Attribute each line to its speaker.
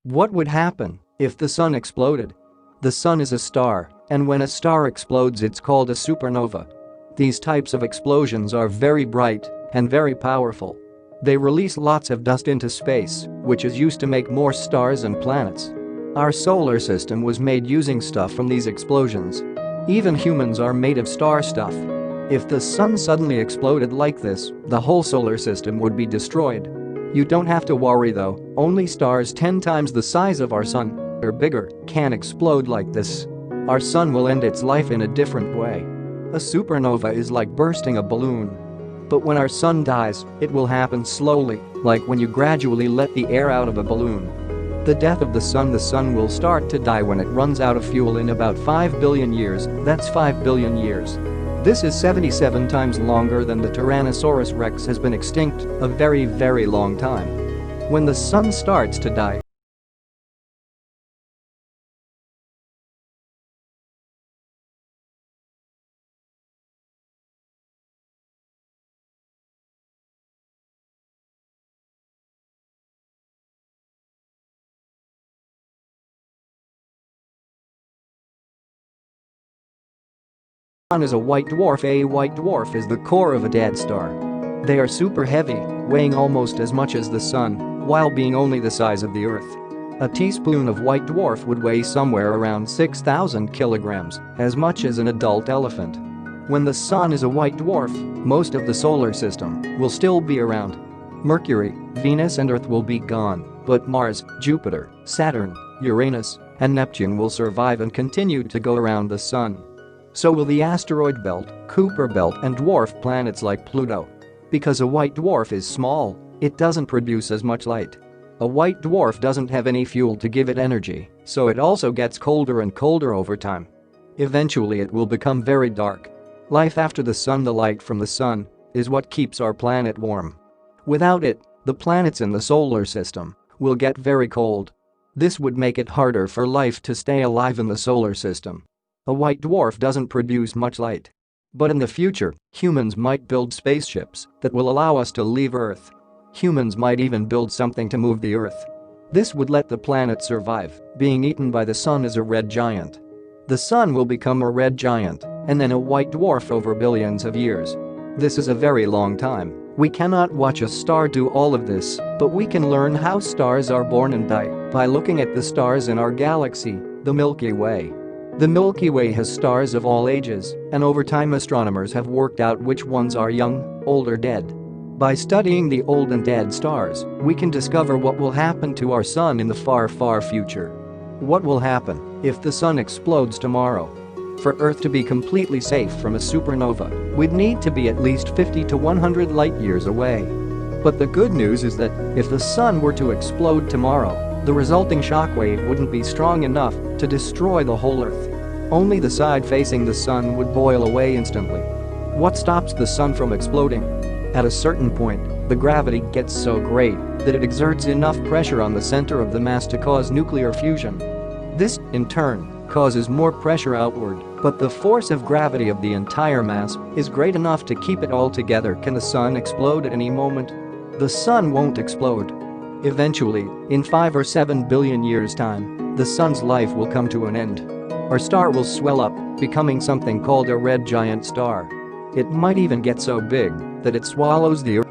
Speaker 1: What would happen if the sun exploded? The sun is a star, and when a star explodes it's called a supernova. These types of explosions are very bright and very powerful. They release lots of dust into space, which is used to make more stars and planets. Our solar system was made using stuff from these explosions. Even humans are made of star stuff. If the sun suddenly exploded like this, the whole solar system would be destroyed. You don't have to worry though, only stars 10 times the size of our sun, or bigger, can explode like this. Our sun will end its life in a different way. A supernova is like bursting a balloon. But when our sun dies, it will happen slowly, like when you gradually let the air out of a balloon. The death of the sun will start to die when it runs out of fuel in about 5 billion years, that's 5 billion years. This is 77 times longer than the Tyrannosaurus-Rex has been extinct, a very, very long time. When the sun starts to die, the sun is a white dwarf. A white dwarf is the core of a dead star. They are super heavy, weighing almost as much as the sun, while being only the size of the Earth. A teaspoon of white dwarf would weigh somewhere around 6,000 kilograms, as much as an adult elephant. When the sun is a white dwarf, most of the solar system will still be around. Mercury, Venus and Earth will be gone, but Mars, Jupiter, Saturn, Uranus, and Neptune will survive and continue to go around the sun. So will the asteroid belt, Kuiper belt and dwarf planets like Pluto. Because a white dwarf is small, it doesn't produce as much light. A white dwarf doesn't have any fuel to give it energy, so it also gets colder and colder over time. Eventually it will become very dark. Life after the sun, the light from the sun, is what keeps our planet warm. Without it, the planets in the solar system will get very cold. This would make it harder for life to stay alive in the solar system. A white dwarf doesn't produce much light. But in the future, humans might build spaceships that will allow us to leave Earth. Humans might even build something to move the Earth. This would let the planet survive being eaten by the sun as a red giant. The sun will become a red giant and then a white dwarf over billions of years. This is a very long time. We cannot watch a star do all of this, but we can learn how stars are born and die by looking at the stars in our galaxy, the Milky Way. The Milky Way has stars of all ages, and over time astronomers have worked out which ones are young, old or dead. By studying the old and dead stars, we can discover what will happen to our sun in the far, far future. What will happen if the sun explodes tomorrow? For Earth to be completely safe from a supernova, we'd need to be at least 50 to 100 light years away. But the good news is that if the sun were to explode tomorrow, the resulting shockwave wouldn't be strong enough to destroy the whole Earth. Only the side facing the sun would boil away instantly. What stops the sun from exploding? At a certain point, the gravity gets so great that it exerts enough pressure on the center of the mass to cause nuclear fusion. This, in turn, causes more pressure outward, but the force of gravity of the entire mass is great enough to keep it all together. Can the sun explode at any moment? The sun won't explode. Eventually, in 5 or 7 billion years' time, the sun's life will come to an end. Our star will swell up, becoming something called a red giant star. It might even get so big that it swallows the